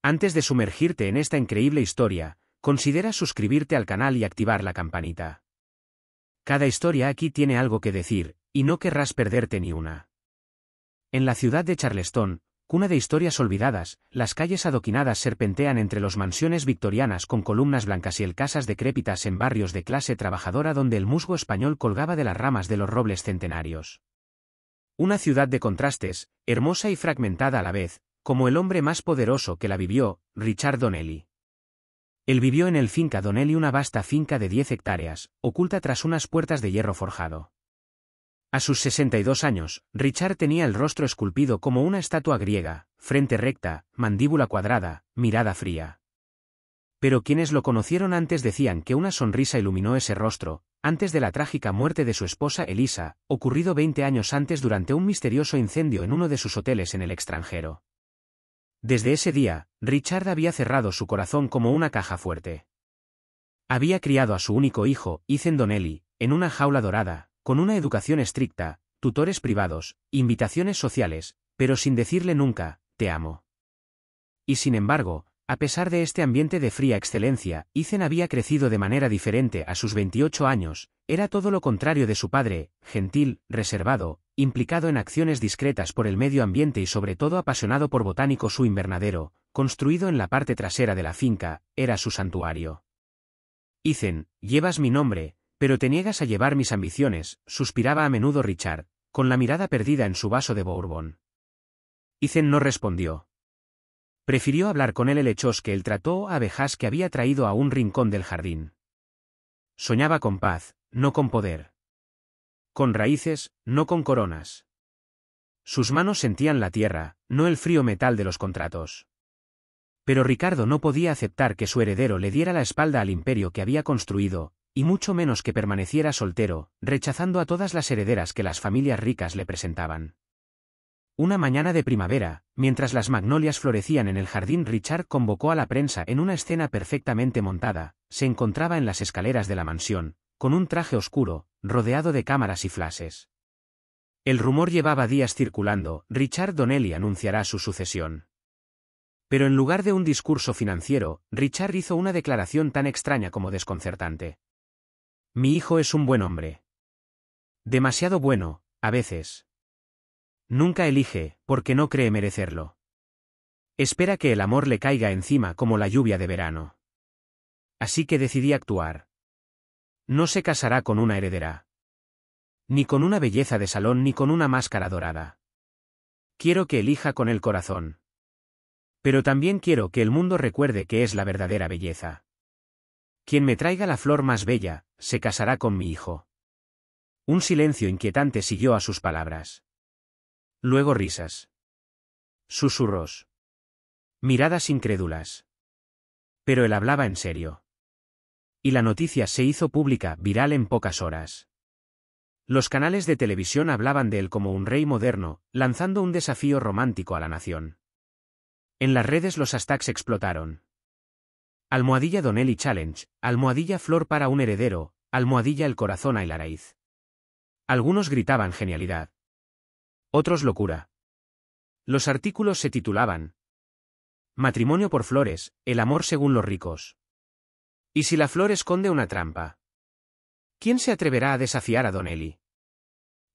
Antes de sumergirte en esta increíble historia, considera suscribirte al canal y activar la campanita. Cada historia aquí tiene algo que decir, y no querrás perderte ni una. En la ciudad de Charleston, cuna de historias olvidadas, las calles adoquinadas serpentean entre las mansiones victorianas con columnas blancas y el casas decrépitas en barrios de clase trabajadora donde el musgo español colgaba de las ramas de los robles centenarios. Una ciudad de contrastes, hermosa y fragmentada a la vez, como el hombre más poderoso que la vivió, Richard Donnelly. Él vivió en el Finca Donnelly, una vasta finca de 10 hectáreas, oculta tras unas puertas de hierro forjado. A sus 62 años, Richard tenía el rostro esculpido como una estatua griega, frente recta, mandíbula cuadrada, mirada fría. Pero quienes lo conocieron antes decían que una sonrisa iluminó ese rostro, antes de la trágica muerte de su esposa Elisa, ocurrido 20 años antes durante un misterioso incendio en uno de sus hoteles en el extranjero. Desde ese día, Richard había cerrado su corazón como una caja fuerte. Había criado a su único hijo, Ethan Donnelly, en una jaula dorada, con una educación estricta, tutores privados, invitaciones sociales, pero sin decirle nunca, te amo. Y sin embargo, a pesar de este ambiente de fría excelencia, Ethan había crecido de manera diferente a sus 28 años, era todo lo contrario de su padre, gentil, reservado, implicado en acciones discretas por el medio ambiente y sobre todo apasionado por botánico. Su invernadero, construido en la parte trasera de la finca, era su santuario. Ethan, llevas mi nombre, pero te niegas a llevar mis ambiciones, suspiraba a menudo Richard, con la mirada perdida en su vaso de bourbon. Ethan no respondió. Prefirió hablar con el helechos que él trató a abejas que había traído a un rincón del jardín. Soñaba con paz, no con poder. Con raíces, no con coronas. Sus manos sentían la tierra, no el frío metal de los contratos. Pero Ricardo no podía aceptar que su heredero le diera la espalda al imperio que había construido, y mucho menos que permaneciera soltero, rechazando a todas las herederas que las familias ricas le presentaban. Una mañana de primavera, mientras las magnolias florecían en el jardín, Richard convocó a la prensa en una escena perfectamente montada. Se encontraba en las escaleras de la mansión, con un traje oscuro, rodeado de cámaras y flashes. El rumor llevaba días circulando, Richard Donnelly anunciará su sucesión. Pero en lugar de un discurso financiero, Richard hizo una declaración tan extraña como desconcertante. Mi hijo es un buen hombre. Demasiado bueno, a veces. Nunca elige, porque no cree merecerlo. Espera que el amor le caiga encima como la lluvia de verano. Así que decidí actuar. No se casará con una heredera. Ni con una belleza de salón ni con una máscara dorada. Quiero que elija con el corazón. Pero también quiero que el mundo recuerde que es la verdadera belleza. Quien me traiga la flor más bella, se casará con mi hijo. Un silencio inquietante siguió a sus palabras. Luego risas. Susurros. Miradas incrédulas. Pero él hablaba en serio. Y la noticia se hizo pública, viral en pocas horas. Los canales de televisión hablaban de él como un rey moderno, lanzando un desafío romántico a la nación. En las redes los hashtags explotaron. Almohadilla Donnelly Challenge, almohadilla flor para un heredero, almohadilla el corazón a la raíz. Algunos gritaban genialidad. Otros locura. Los artículos se titulaban: Matrimonio por flores, el amor según los ricos. ¿Y si la flor esconde una trampa? ¿Quién se atreverá a desafiar a Donnelly?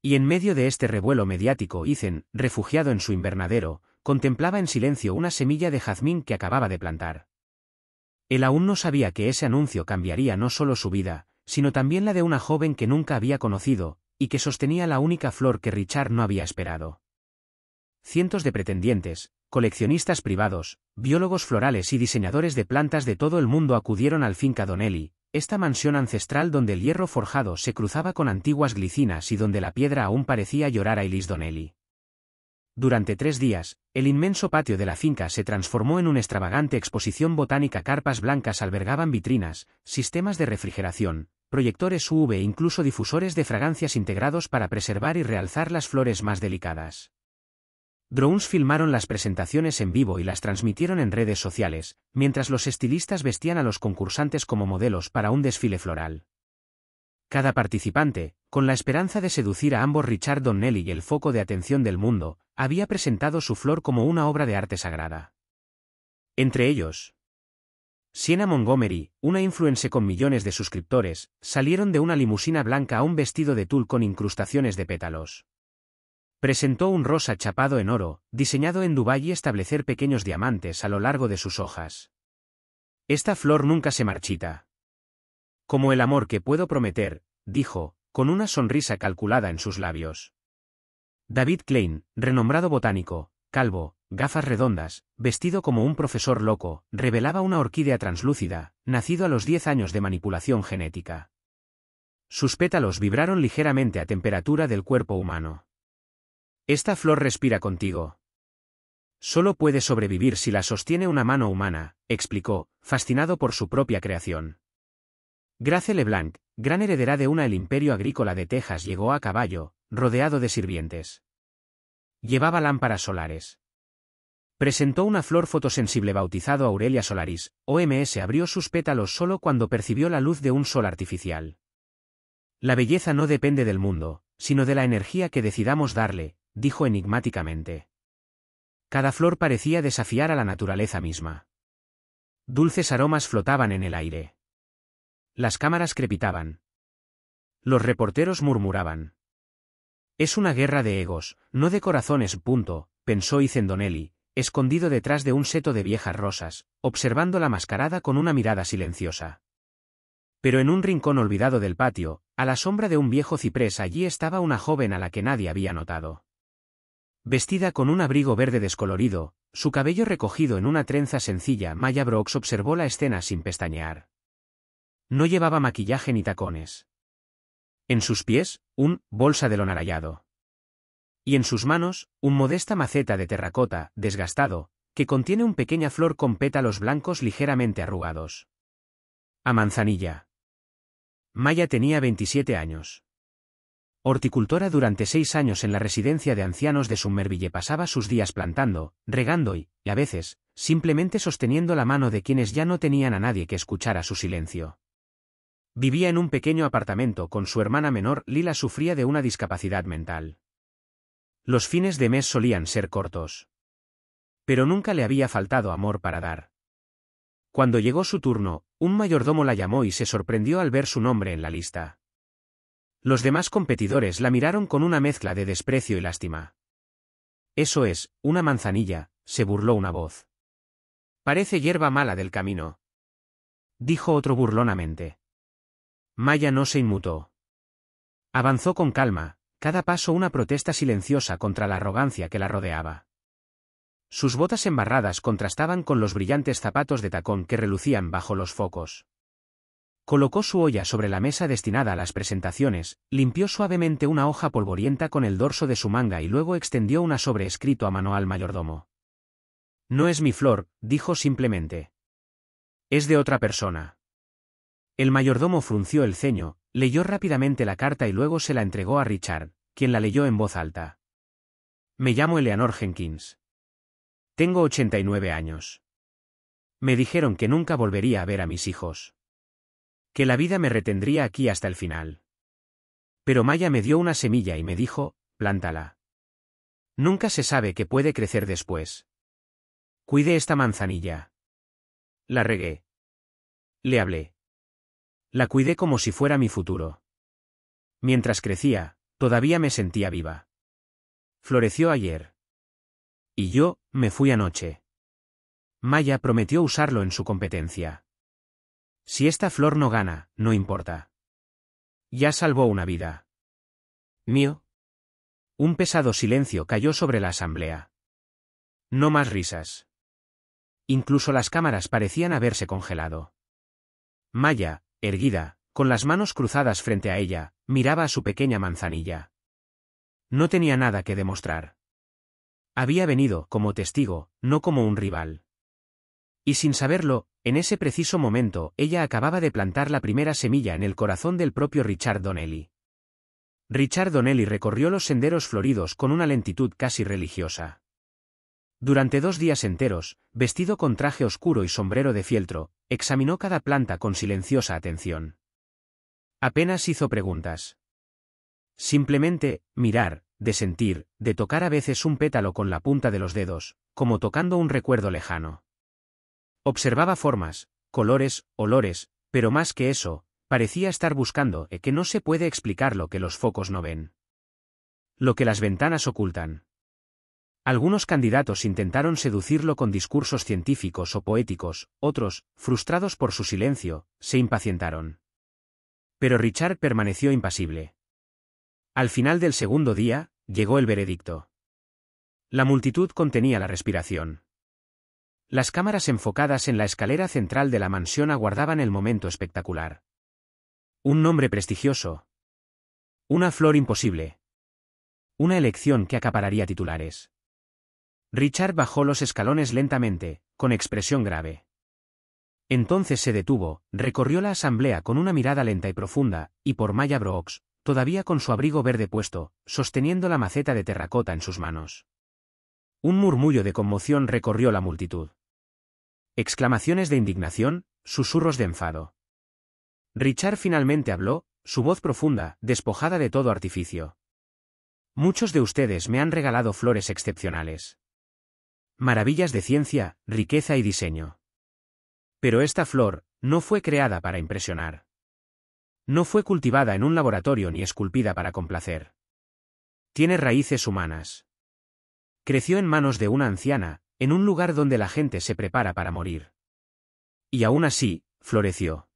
Y en medio de este revuelo mediático, Ethan, refugiado en su invernadero, contemplaba en silencio una semilla de jazmín que acababa de plantar. Él aún no sabía que ese anuncio cambiaría no solo su vida, sino también la de una joven que nunca había conocido, y que sostenía la única flor que Richard no había esperado. Cientos de pretendientes, coleccionistas privados, biólogos florales y diseñadores de plantas de todo el mundo acudieron al Finca Donnelly, esta mansión ancestral donde el hierro forjado se cruzaba con antiguas glicinas y donde la piedra aún parecía llorar a Elise Donnelly. Durante 3 días, el inmenso patio de la finca se transformó en una extravagante exposición botánica. Carpas blancas albergaban vitrinas, sistemas de refrigeración, proyectores UV e incluso difusores de fragancias integrados para preservar y realzar las flores más delicadas. Drones filmaron las presentaciones en vivo y las transmitieron en redes sociales, mientras los estilistas vestían a los concursantes como modelos para un desfile floral. Cada participante, con la esperanza de seducir a ambos, Richard Donnelly y el foco de atención del mundo, había presentado su flor como una obra de arte sagrada. Entre ellos, Sienna Montgomery, una influencer con millones de suscriptores, salieron de una limusina blanca a un vestido de tul con incrustaciones de pétalos. Presentó un rosa chapado en oro, diseñado en Dubái y establecer pequeños diamantes a lo largo de sus hojas. Esta flor nunca se marchita. Como el amor que puedo prometer, dijo, con una sonrisa calculada en sus labios. David Klein, renombrado botánico, calvo, gafas redondas, vestido como un profesor loco, revelaba una orquídea translúcida, nacido a los 10 años de manipulación genética. Sus pétalos vibraron ligeramente a temperatura del cuerpo humano. Esta flor respira contigo. Solo puede sobrevivir si la sostiene una mano humana, explicó, fascinado por su propia creación. Grace LeBlanc, gran heredera de el imperio agrícola de Texas, llegó a caballo, rodeado de sirvientes. Llevaba lámparas solares. Presentó una flor fotosensible bautizado Aurelia Solaris. OMS abrió sus pétalos solo cuando percibió la luz de un sol artificial. La belleza no depende del mundo, sino de la energía que decidamos darle, dijo enigmáticamente. Cada flor parecía desafiar a la naturaleza misma. Dulces aromas flotaban en el aire. Las cámaras crepitaban. Los reporteros murmuraban. Es una guerra de egos, no de corazones. Pensó Ethan Donnelly, escondido detrás de un seto de viejas rosas, observando la mascarada con una mirada silenciosa. Pero en un rincón olvidado del patio, a la sombra de un viejo ciprés, allí estaba una joven a la que nadie había notado. Vestida con un abrigo verde descolorido, su cabello recogido en una trenza sencilla, Maya Brooks observó la escena sin pestañear. No llevaba maquillaje ni tacones. En sus pies, un bolsa de lona rayado. Y en sus manos, un modesta maceta de terracota, desgastado, que contiene una pequeña flor con pétalos blancos ligeramente arrugados. A manzanilla. Maya tenía 27 años. Horticultora durante 6 años en la residencia de ancianos de Somerville, pasaba sus días plantando, regando y, a veces, simplemente sosteniendo la mano de quienes ya no tenían a nadie que escuchara su silencio. Vivía en un pequeño apartamento con su hermana menor. Lila sufría de una discapacidad mental. Los fines de mes solían ser cortos. Pero nunca le había faltado amor para dar. Cuando llegó su turno, un mayordomo la llamó y se sorprendió al ver su nombre en la lista. Los demás competidores la miraron con una mezcla de desprecio y lástima. Eso es, una manzanilla, se burló una voz. Parece hierba mala del camino, dijo otro burlonamente. Maya no se inmutó. Avanzó con calma, cada paso una protesta silenciosa contra la arrogancia que la rodeaba. Sus botas embarradas contrastaban con los brillantes zapatos de tacón que relucían bajo los focos. Colocó su olla sobre la mesa destinada a las presentaciones, limpió suavemente una hoja polvorienta con el dorso de su manga y luego extendió una sobrescrito a mano al mayordomo. No es mi flor, dijo simplemente. Es de otra persona. El mayordomo frunció el ceño, leyó rápidamente la carta y luego se la entregó a Richard, quien la leyó en voz alta. Me llamo Eleanor Jenkins. Tengo 89 años. Me dijeron que nunca volvería a ver a mis hijos. Que la vida me retendría aquí hasta el final. Pero Maya me dio una semilla y me dijo, plántala. Nunca se sabe qué puede crecer después. Cuide esta manzanilla. La regué. Le hablé. La cuidé como si fuera mi futuro. Mientras crecía, todavía me sentía viva. Floreció ayer. Y yo, me fui anoche. Maya prometió usarlo en su competencia. Si esta flor no gana, no importa. Ya salvó una vida. ¿Mío? Un pesado silencio cayó sobre la asamblea. No más risas. Incluso las cámaras parecían haberse congelado. Maya, erguida, con las manos cruzadas frente a ella, miraba a su pequeña manzanilla. No tenía nada que demostrar. Había venido como testigo, no como un rival. Y sin saberlo, en ese preciso momento, ella acababa de plantar la primera semilla en el corazón del propio Richard Donnelly. Richard Donnelly recorrió los senderos floridos con una lentitud casi religiosa. Durante 2 días enteros, vestido con traje oscuro y sombrero de fieltro, examinó cada planta con silenciosa atención. Apenas hizo preguntas. Simplemente, mirar, de sentir, de tocar a veces un pétalo con la punta de los dedos, como tocando un recuerdo lejano. Observaba formas, colores, olores, pero más que eso, parecía estar buscando que no se puede explicar lo que los focos no ven. Lo que las ventanas ocultan. Algunos candidatos intentaron seducirlo con discursos científicos o poéticos, otros, frustrados por su silencio, se impacientaron. Pero Richard permaneció impasible. Al final del segundo día, llegó el veredicto. La multitud contenía la respiración. Las cámaras enfocadas en la escalera central de la mansión aguardaban el momento espectacular. Un nombre prestigioso. Una flor imposible. Una elección que acapararía titulares. Richard bajó los escalones lentamente, con expresión grave. Entonces se detuvo, recorrió la asamblea con una mirada lenta y profunda, y por Maya Brooks, todavía con su abrigo verde puesto, sosteniendo la maceta de terracota en sus manos. Un murmullo de conmoción recorrió la multitud. Exclamaciones de indignación, susurros de enfado. Richard finalmente habló, su voz profunda, despojada de todo artificio. Muchos de ustedes me han regalado flores excepcionales. Maravillas de ciencia, riqueza y diseño. Pero esta flor no fue creada para impresionar. No fue cultivada en un laboratorio ni esculpida para complacer. Tiene raíces humanas. Creció en manos de una anciana, en un lugar donde la gente se prepara para morir. Y aún así, floreció.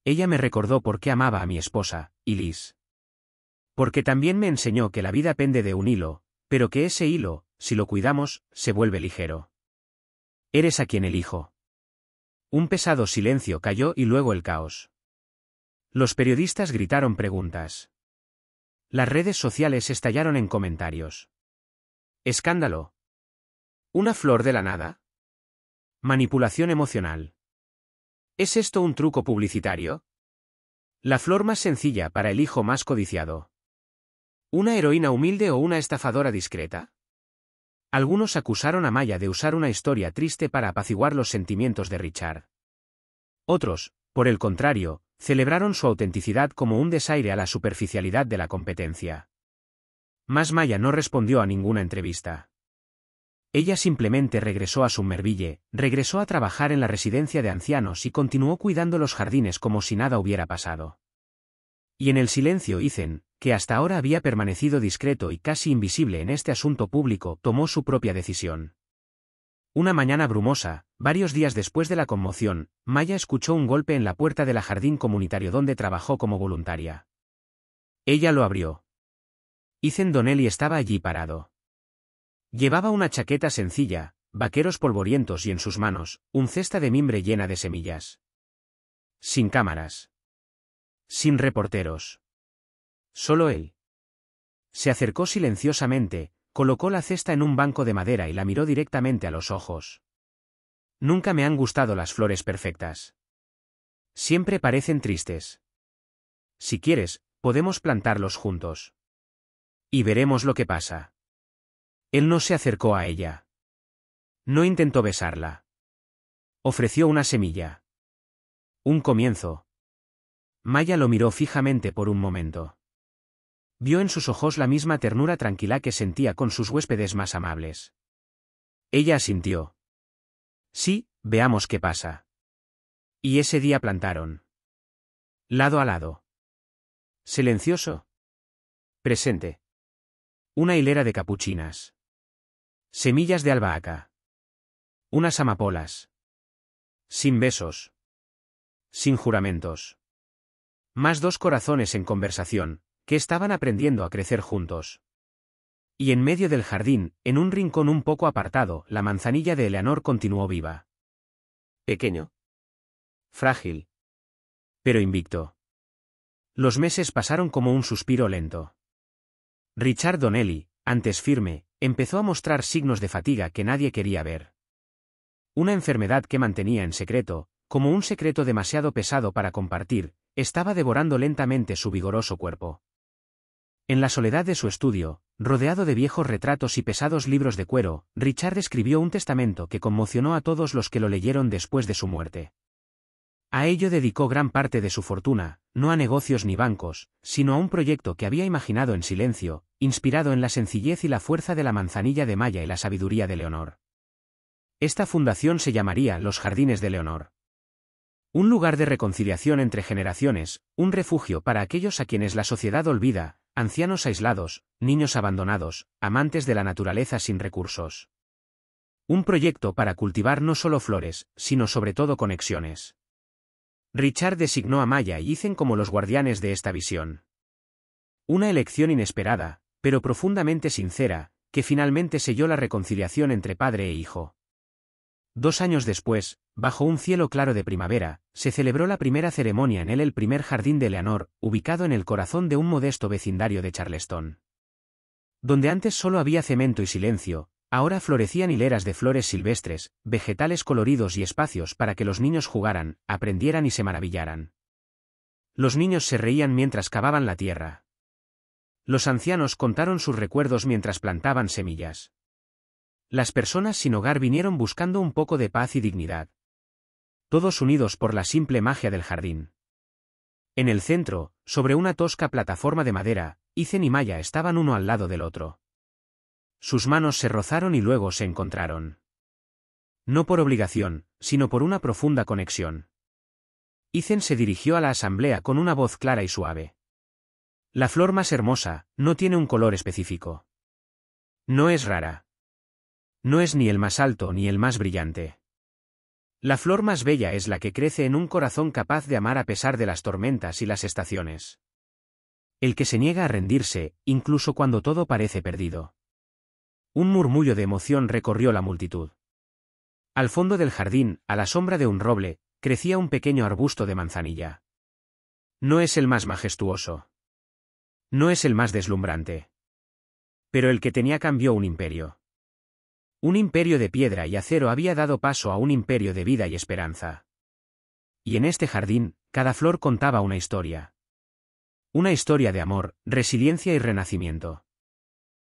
Ella me recordó por qué amaba a mi esposa, Liz. Porque también me enseñó que la vida pende de un hilo, pero que ese hilo, si lo cuidamos, se vuelve ligero. Eres a quien elijo. Un pesado silencio cayó y luego el caos. Los periodistas gritaron preguntas. Las redes sociales estallaron en comentarios. Escándalo. ¿Una flor de la nada? Manipulación emocional. ¿Es esto un truco publicitario? La flor más sencilla para el hijo más codiciado. ¿Una heroína humilde o una estafadora discreta? Algunos acusaron a Maya de usar una historia triste para apaciguar los sentimientos de Richard. Otros, por el contrario, celebraron su autenticidad como un desaire a la superficialidad de la competencia. Mas Maya no respondió a ninguna entrevista. Ella simplemente regresó a Somerville, regresó a trabajar en la residencia de ancianos y continuó cuidando los jardines como si nada hubiera pasado. Y en el silencio Ethan, que hasta ahora había permanecido discreto y casi invisible en este asunto público, tomó su propia decisión. Una mañana brumosa, varios días después de la conmoción, Maya escuchó un golpe en la puerta del jardín comunitario donde trabajó como voluntaria. Ella lo abrió. Ethan Donnelly estaba allí parado. Llevaba una chaqueta sencilla, vaqueros polvorientos y en sus manos, un cesta de mimbre llena de semillas. Sin cámaras. Sin reporteros. Solo él. Se acercó silenciosamente, colocó la cesta en un banco de madera y la miró directamente a los ojos. Nunca me han gustado las flores perfectas. Siempre parecen tristes. Si quieres, podemos plantarlos juntos. Y veremos lo que pasa. Él no se acercó a ella. No intentó besarla. Ofreció una semilla. Un comienzo. Maya lo miró fijamente por un momento. Vio en sus ojos la misma ternura tranquila que sentía con sus huéspedes más amables. Ella asintió. Sí, veamos qué pasa. Y ese día plantaron. Lado a lado. Silencioso. Presente. Una hilera de capuchinas. Semillas de albahaca. Unas amapolas. Sin besos. Sin juramentos. Más dos corazones en conversación, que estaban aprendiendo a crecer juntos. Y en medio del jardín, en un rincón un poco apartado, la manzanilla de Eleanor continuó viva. Pequeño. Frágil. Pero invicto. Los meses pasaron como un suspiro lento. Richard Donnelly, antes firme, empezó a mostrar signos de fatiga que nadie quería ver. Una enfermedad que mantenía en secreto, como un secreto demasiado pesado para compartir, estaba devorando lentamente su vigoroso cuerpo. En la soledad de su estudio, rodeado de viejos retratos y pesados libros de cuero, Richard escribió un testamento que conmocionó a todos los que lo leyeron después de su muerte. A ello dedicó gran parte de su fortuna, no a negocios ni bancos, sino a un proyecto que había imaginado en silencio, inspirado en la sencillez y la fuerza de la manzanilla de Maya y la sabiduría de Leonor. Esta fundación se llamaría Los Jardines de Leonor. Un lugar de reconciliación entre generaciones, un refugio para aquellos a quienes la sociedad olvida, ancianos aislados, niños abandonados, amantes de la naturaleza sin recursos. Un proyecto para cultivar no solo flores, sino sobre todo conexiones. Richard designó a Maya y Ethan como los guardianes de esta visión. Una elección inesperada, pero profundamente sincera, que finalmente selló la reconciliación entre padre e hijo. 2 años después, bajo un cielo claro de primavera, se celebró la primera ceremonia en el primer jardín de Leonor, ubicado en el corazón de un modesto vecindario de Charleston. Donde antes solo había cemento y silencio, ahora florecían hileras de flores silvestres, vegetales coloridos y espacios para que los niños jugaran, aprendieran y se maravillaran. Los niños se reían mientras cavaban la tierra. Los ancianos contaron sus recuerdos mientras plantaban semillas. Las personas sin hogar vinieron buscando un poco de paz y dignidad. Todos unidos por la simple magia del jardín. En el centro, sobre una tosca plataforma de madera, Ethan y Maya estaban uno al lado del otro. Sus manos se rozaron y luego se encontraron. No por obligación, sino por una profunda conexión. Ethan se dirigió a la asamblea con una voz clara y suave. La flor más hermosa, no tiene un color específico. No es rara. No es ni el más alto ni el más brillante. La flor más bella es la que crece en un corazón capaz de amar a pesar de las tormentas y las estaciones. El que se niega a rendirse, incluso cuando todo parece perdido. Un murmullo de emoción recorrió la multitud. Al fondo del jardín, a la sombra de un roble, crecía un pequeño arbusto de manzanilla. No es el más majestuoso. No es el más deslumbrante. Pero el que tenía cambió un imperio. Un imperio de piedra y acero había dado paso a un imperio de vida y esperanza. Y en este jardín, cada flor contaba una historia. Una historia de amor, resiliencia y renacimiento.